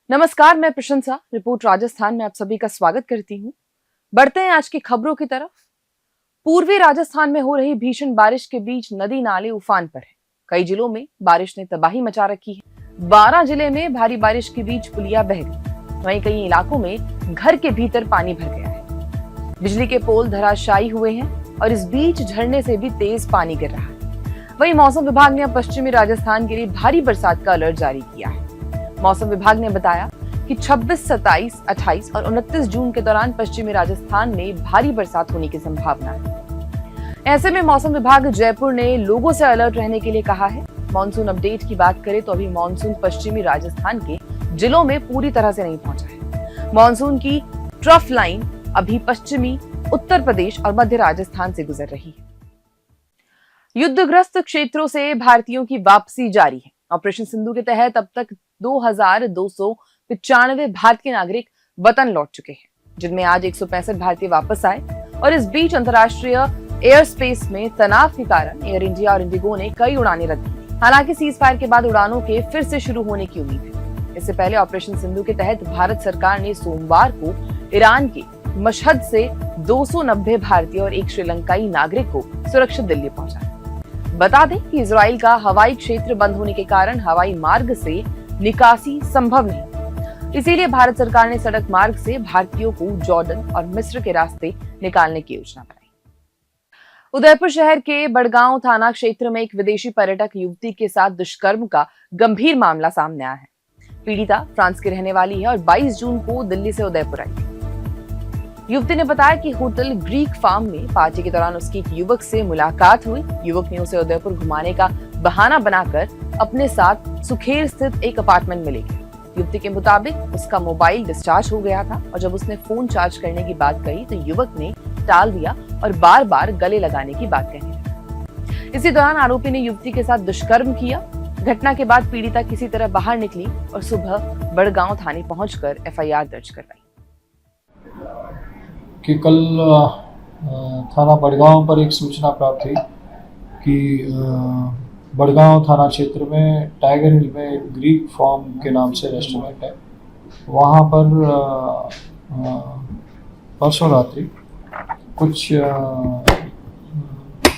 नमस्कार, मैं प्रशंसा रिपोर्ट राजस्थान में आप सभी का स्वागत करती हूँ। बढ़ते हैं आज की खबरों की तरफ। पूर्वी राजस्थान में हो रही भीषण बारिश के बीच नदी नाले उफान पर है। कई जिलों में बारिश ने तबाही मचा रखी है। 12 जिले में भारी बारिश के बीच पुलिया बह गई। वहीं कई इलाकों में घर के भीतर पानी भर गया है। बिजली के पोल धराशायी हुए हैं और इस बीच झरने से भी तेज पानी गिर रहा है। वहीं मौसम विभाग ने अब पश्चिमी राजस्थान के लिए भारी बरसात का अलर्ट जारी किया है। मौसम विभाग ने बताया कि 26, 27, 28 और 29 जून के दौरान पश्चिमी राजस्थान में भारी बरसात होने की संभावना है। ऐसे में मौसम विभाग जयपुर ने लोगों से अलर्ट रहने के लिए कहा है। मॉनसून अपडेट की बात करें तो अभी मॉनसून पश्चिमी राजस्थान के जिलों में पूरी तरह से नहीं पहुंचा है। मॉनसून की ट्रफ लाइन अभी पश्चिमी उत्तर प्रदेश और मध्य राजस्थान से गुजर रही है। युद्धग्रस्त क्षेत्रों से भारतीयों की वापसी जारी है। ऑपरेशन सिंधु के तहत अब तक 2295 भारतीय नागरिक वतन लौट चुके हैं, जिनमें आज 165 भारतीय वापस आए। और इस बीच अंतर्राष्ट्रीय एयर स्पेस में तनाव के कारण एयर इंडिया और इंडिगो ने कई उड़ानें रद्द की। हालांकि सीज फायर के बाद उड़ानों के फिर से शुरू होने की उम्मीद है। इससे पहले ऑपरेशन सिंधु के तहत भारत सरकार ने सोमवार को ईरान के मशहद से 290 भारतीय और एक श्रीलंकाई नागरिक को सुरक्षित दिल्ली पहुंचाया। बता दें कि इजराइल का हवाई क्षेत्र बंद होने के कारण हवाई मार्ग से निकासी संभव नहीं, इसीलिए भारत सरकार ने सड़क मार्ग से भारतीयों को जॉर्डन और मिस्र के रास्ते निकालने की योजना बनाई। उदयपुर शहर के बड़गांव थाना क्षेत्र में एक विदेशी पर्यटक युवती के साथ दुष्कर्म का गंभीर मामला सामने आया है। पीड़िता फ्रांस की रहने वाली है और 22 जून को दिल्ली से उदयपुर आई। युवती ने बताया कि होटल ग्रीक फार्म में पार्टी के दौरान उसकी एक युवक से मुलाकात हुई। युवक ने उसे उदयपुर घुमाने का बहाना बनाकर अपने साथ सुखेर स्थित एक अपार्टमेंट में ले गया। युवती के मुताबिक उसका मोबाइल डिस्चार्ज हो गया था और जब उसने फोन चार्ज करने की बात कही तो युवक ने टाल दिया और बार बार गले लगाने की बात कहने लगा। इसी दौरान आरोपी ने युवती के साथ दुष्कर्म किया। घटना के बाद पीड़िता किसी तरह बाहर निकली और सुबह बड़गांव थाने पहुंचकर FIR दर्ज करवाई। कि कल थाना बड़गांव पर एक सूचना प्राप्त हुई कि बड़गांव थाना क्षेत्र में टाइगर हिल में एक ग्रीक फार्म के नाम से रेस्टोरेंट है। वहाँ पर परसों रात्रि कुछ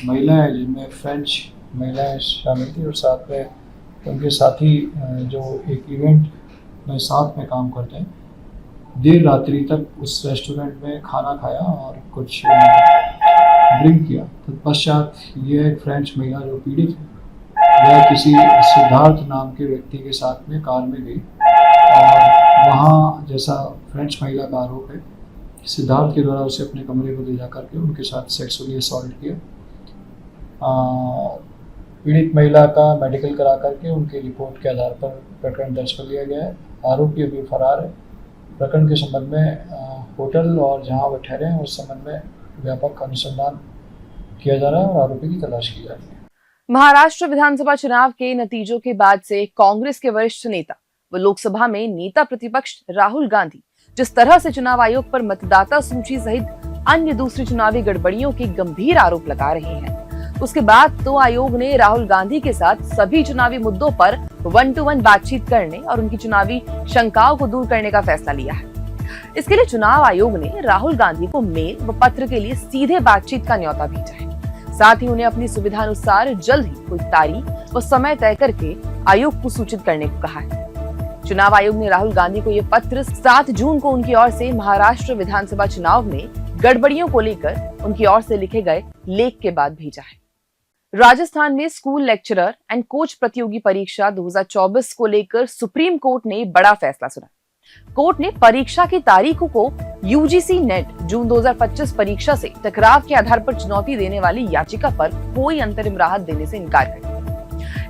महिलाएं, जिनमें फ्रेंच महिलाएं शामिल थी और साथ में उनके साथी जो एक इवेंट में साथ में काम करते हैं, देर रात्रि तक उस रेस्टोरेंट में खाना खाया और कुछ ड्रिंक किया। तत्पश्चात यह एक फ्रेंच महिला जो पीड़ित है, वह किसी सिद्धार्थ नाम के व्यक्ति के साथ में कार में गई और वहाँ, जैसा फ्रेंच महिला का आरोप है, सिद्धार्थ के द्वारा उसे अपने कमरे को ले जा करके उनके साथ सेक्सुअली असॉल्ट किया। पीड़ित महिला का मेडिकल करा करके उनकी रिपोर्ट के आधार पर प्रकरण दर्ज कर लिया गया है। आरोपी अभी फरार है। प्रकरण के संबंध में होटल और जहां वह ठहरे हैं उस संबंध में व्यापक अनुसंधान किया जा रहा है और आरोपी की तलाश की जा रही है। महाराष्ट्र विधानसभा चुनाव के नतीजों के बाद से कांग्रेस के वरिष्ठ नेता व लोकसभा में नेता प्रतिपक्ष राहुल गांधी जिस तरह से चुनाव आयोग पर मतदाता सूची सहित अन्य दूसरी चुनावी गड़बड़ियों के गंभीर आरोप लगा रहे हैं, उसके बाद तो आयोग ने राहुल गांधी के साथ सभी चुनावी मुद्दों पर 1-to-1 बातचीत करने और उनकी चुनावी शंकाओं को दूर करने का फैसला लिया है। इसके लिए चुनाव आयोग ने राहुल गांधी को मेल व पत्र के लिए सीधे बातचीत का न्योता भेजा है। साथ ही उन्हें अपनी सुविधा अनुसार जल्द ही कोई तारीख व समय तय करके आयोग को सूचित करने को कहा है। चुनाव आयोग ने राहुल गांधी को ये पत्र 7 जून को उनकी ओर से महाराष्ट्र विधानसभा चुनाव में गड़बड़ियों को लेकर उनकी ओर से लिखे गए लेख के बाद भेजा है। राजस्थान में स्कूल लेक्चरर एंड कोच प्रतियोगी परीक्षा 2024 को लेकर सुप्रीम कोर्ट ने बड़ा फैसला सुना। कोर्ट ने परीक्षा की तारीखों को UGC नेट जून 2025 परीक्षा से टकराव के आधार पर चुनौती देने वाली याचिका पर कोई अंतरिम राहत देने से इनकार कर दिया।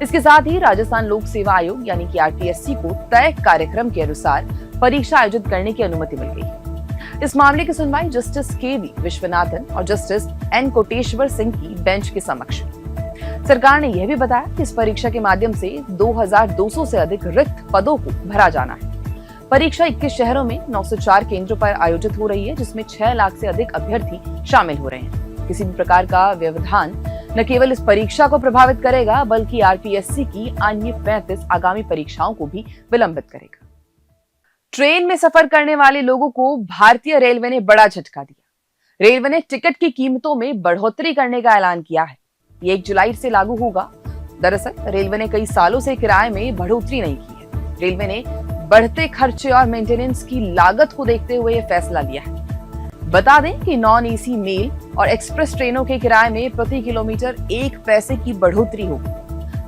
इसके साथ ही राजस्थान लोक सेवा आयोग यानी कि RTSC को तय कार्यक्रम के अनुसार परीक्षा आयोजित करने की अनुमति मिल गई है। इस मामले की सुनवाई जस्टिस KV विश्वनाथन और जस्टिस N कोटेश्वर सिंह की बेंच के समक्ष हुई। सरकार ने यह भी बताया कि इस परीक्षा के माध्यम से 2200 से अधिक रिक्त पदों को भरा जाना है। परीक्षा 21 शहरों में 904 केंद्रों पर आयोजित हो रही है, जिसमें 6 लाख से अधिक अभ्यर्थी शामिल हो रहे हैं। किसी भी प्रकार का व्यवधान न केवल इस परीक्षा को प्रभावित करेगा बल्कि RTSC की अन्य 35 आगामी परीक्षाओं को भी विलंबित करेगा। ट्रेन में सफर करने वाले लोगों को भारतीय रेलवे ने बड़ा झटका दिया। रेलवे ने टिकट की कीमतों में बढ़ोतरी करने का ऐलान किया है। ये 1 जुलाई से लागू होगा। दरअसल रेलवे ने कई सालों से किराए में बढ़ोतरी नहीं की है। रेलवे ने बढ़ते खर्चे और मेंटेनेंस की लागत को देखते हुए यह फैसला लिया है। बता दें कि नॉन एसी मेल और एक्सप्रेस ट्रेनों के किराए में प्रति किलोमीटर 1 पैसे की बढ़ोतरी होगी,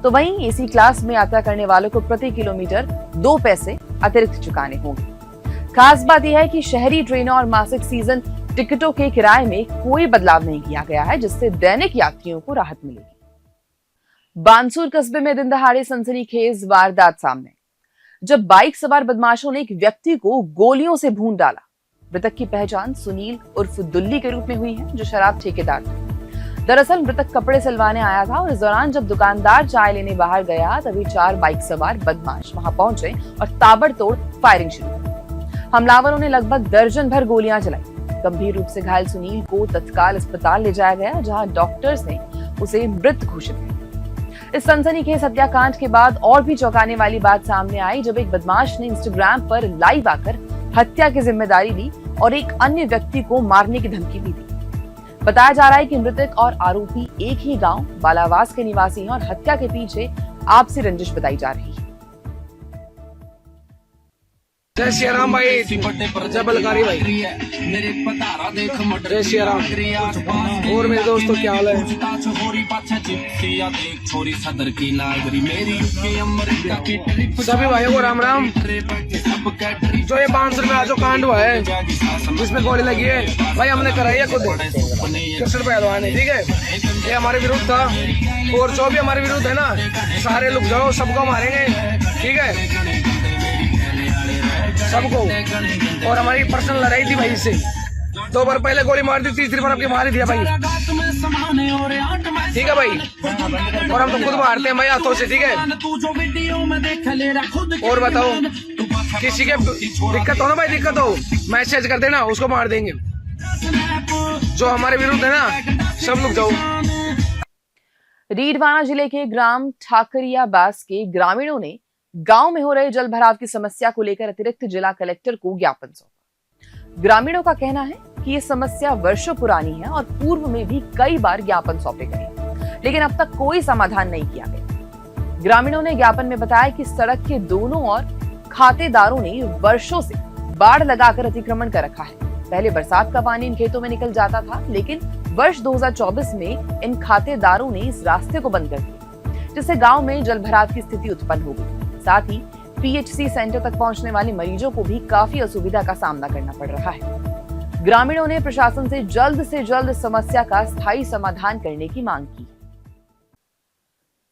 तो वहीं एसी क्लास में यात्रा करने वालों को प्रति किलोमीटर 2 पैसे अतिरिक्त चुकाने होंगे। खास बात यह है कि शहरी ट्रेनों और मासिक सीजन टिकटों के किराए में कोई बदलाव नहीं किया गया है, जिससे दैनिक यात्रियों को राहत मिलेगी। बानसूर कस्बे में दिन दहाड़े सनसनीखेज वारदात सामने, जब बाइक सवार बदमाशों ने एक व्यक्ति को गोलियों से भून डाला। मृतक की पहचान सुनील उर्फ दुल्ली के रूप में हुई है, जो शराब ठेकेदार था। दरअसल मृतक कपड़े सिलवाने आया था और इस दौरान जब दुकानदार चाय लेने बाहर गया, तभी 4 बाइक सवार बदमाश वहां पहुंचे और ताबड़तोड़ फायरिंग शुरू की। हमलावरों ने लगभग दर्जन भर गोलियां चलाई। गंभीर रूप से घायल सुनील को तत्काल अस्पताल ले जाया गया, जहां डॉक्टर्स ने उसे मृत घोषित किया। इस सनसनीखेज हत्याकांड के बाद और भी चौंकाने वाली बात सामने आई, जब एक बदमाश ने इंस्टाग्राम पर लाइव आकर हत्या की जिम्मेदारी ली और एक अन्य व्यक्ति को मारने की धमकी भी दी। बताया जा रहा है कि मृतक और आरोपी एक ही गांव बालावास के निवासी हैं और हत्या के पीछे आपसी रंजिश बताई जा रही है। जय श्री राम भाई, जय बलकारी भाई, जय श्री राम। और मेरे दोस्तों क्या हाल है? सभी भाइयों को राम राम। जो ये 500 रुपया जो कांड हुआ है, जिसमें गोली लगी है, भाई हमने कराई है खुद कृष्ण पहलवान ने, ठीक है। ये हमारे विरुद्ध था और जो भी हमारे विरुद्ध है ना, सारे लोग जाओ, सबको मारेंगे, ठीक है, सबको। और हमारी पर्सनल लड़ाई थी भाई इससे। 2 बार पहले गोली मार दी, तीसरी बार आपकी मार दिया भाई, ठीक है भाई। और हम तो खुद मारते हैं भाई हाथों से, ठीक है। और बताओ, किसी के दिक्कत हो ना भाई, दिक्कत हो, मैसेज कर देना, उसको मार देंगे। जो हमारे विरुद्ध है ना, सब लोग जाओ। रीडवाना जिले के ग्राम ठाकरियाबास के ग्रामीणों ने गांव में हो रहे जल भराव की समस्या को लेकर अतिरिक्त जिला कलेक्टर को ज्ञापन सौंपा। ग्रामीणों का कहना है कि ये समस्या वर्षों पुरानी है और पूर्व में भी कई बार ज्ञापन सौंपे गए, लेकिन अब तक कोई समाधान नहीं किया गया। ग्रामीणों ने ज्ञापन में बताया कि सड़क के दोनों ओर खातेदारों ने वर्षों से बाढ़ लगाकर अतिक्रमण कर रखा है। पहले बरसात का पानी इन खेतों में निकल जाता था, लेकिन वर्ष 2024 में इन खातेदारों ने इस रास्ते को बंद कर दिया, जिससे गांव में जल भराव की स्थिति उत्पन्न हो गई। साथ ही पीएचसी सेंटर तक पहुंचने वाले मरीजों को भी काफी असुविधा का सामना करना पड़ रहा है। ग्रामीणों ने प्रशासन से जल्द समस्या का स्थायी समाधान करने की मांग की।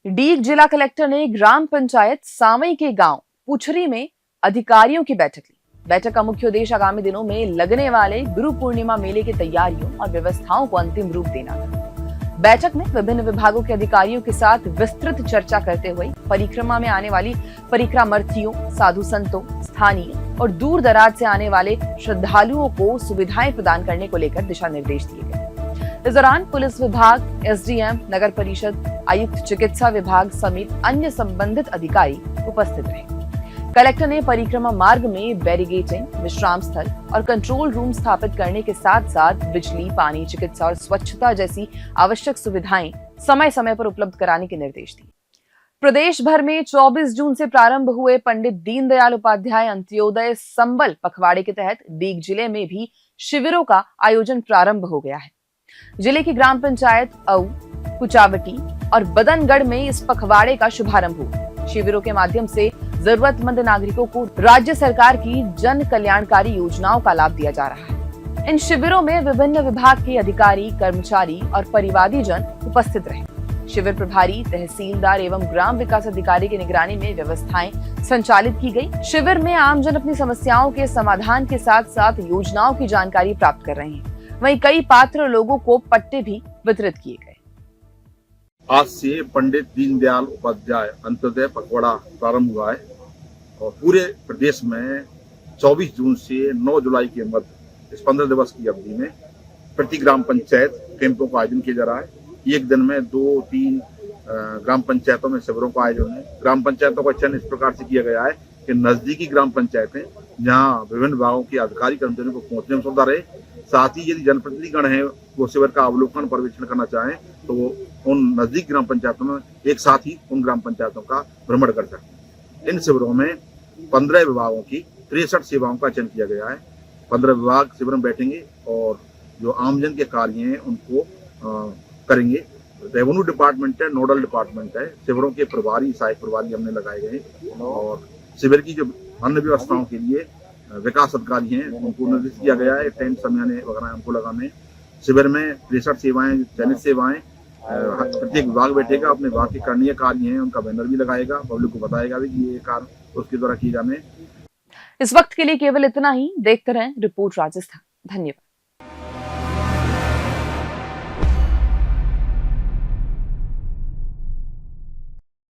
डीग जिला कलेक्टर ने ग्राम पंचायत सावई के गांव पुछरी में अधिकारियों की बैठक ली। बैठक का मुख्य उद्देश्य आगामी दिनों में लगने वाले गुरु पूर्णिमा मेले की तैयारियों और व्यवस्थाओं को अंतिम रूप देना था। बैठक में विभिन्न विभागों के अधिकारियों के साथ विस्तृत चर्चा करते हुए परिक्रमा में आने वाली परिक्रमार्थियों, साधु संतों, स्थानीय और दूर दराज से आने वाले श्रद्धालुओं को सुविधाएं प्रदान करने को लेकर दिशा निर्देश दिए गए। इस दौरान पुलिस विभाग, एसडीएम, नगर परिषद, आयुक्त चिकित्सा विभाग समेत अन्य संबंधित अधिकारी उपस्थित रहे। कलेक्टर ने परिक्रमा मार्ग में बैरिगेटिंग, विश्राम स्थल और कंट्रोल रूम स्थापित करने के साथ साथ बिजली, पानी, चिकित्सा और स्वच्छता जैसी आवश्यक सुविधाएं समय समय पर उपलब्ध कराने के निर्देश दिए। प्रदेश भर में 24 जून से प्रारंभ हुए पंडित दीनदयाल उपाध्याय अंत्योदय संबल पखवाड़े के तहत डीग जिले में भी शिविरों का आयोजन प्रारंभ हो गया है। जिले की ग्राम पंचायत अऊ, कुचावटी और बदनगढ़ में इस पखवाड़े का शुभारंभ हुआ। शिविरों के माध्यम से जरूरतमंद नागरिकों को राज्य सरकार की जन कल्याणकारी योजनाओं का लाभ दिया जा रहा है। इन शिविरों में विभिन्न विभाग के अधिकारी, कर्मचारी और परिवादी जन उपस्थित रहे। शिविर प्रभारी, तहसीलदार एवं ग्राम विकास अधिकारी की निगरानी में व्यवस्थाएं संचालित की गई। शिविर में आमजन अपनी समस्याओं के समाधान के साथ साथ योजनाओं की जानकारी प्राप्त कर रहे हैं। वहीं कई पात्र लोगों को पट्टे भी वितरित किए गए। आज से पंडित दीनदयाल उपाध्याय अंत्योदय पखवाड़ा प्रारंभ हुआ है और पूरे प्रदेश में 24 जून से 9 जुलाई के मध्य इस 15 दिवस की अवधि में प्रति ग्राम पंचायत कैंपों का आयोजन किया जा रहा है। एक दिन में 2-3 ग्राम पंचायतों में शिविरों का आयोजन है। ग्राम पंचायतों का चयन इस प्रकार से किया गया है कि नजदीकी ग्राम पंचायतें जहाँ विभिन्न विभागों के अधिकारी कर्मचारियों को पहुंचने में सुविधा रहे, साथ ही यदि जनप्रतिनिधिगण हैं वो शिविर का अवलोकन पर्यवेक्षण करना चाहें तो वो उन नजदीक ग्राम पंचायतों में एक साथ ही उन ग्राम पंचायतों का भ्रमण कर सकते। इन शिविरों में 15 विभागों की 63 सेवाओं का चयन किया गया है। 15 विभाग शिविर में बैठेंगे और जो आमजन के कार्य हैं उनको करेंगे। रेवेन्यू डिपार्टमेंट है, नोडल डिपार्टमेंट है, शिविरों के प्रभारी सहायक प्रभारी हमने लगाए गए हैं और शिविर की जो अन्य व्यवस्थाओं के लिए विकास अधिकारी हैं उनको निर्देश किया गया है, टेंट समयाने वगैरह हमको लगाने। शिविर में 63 सेवाएं, चयनित सेवाएं, प्रत्येक विभाग बैठेगा, अपने विभाग के करणीय कार्य हैं उनका बैनर भी लगाएगा, पब्लिक को बताएगा भी कि ये कार्य उसके द्वारा किए जाने। इस वक्त के लिए केवल इतना ही। देखते रहें रिपोर्ट राजस्थान। धन्यवाद।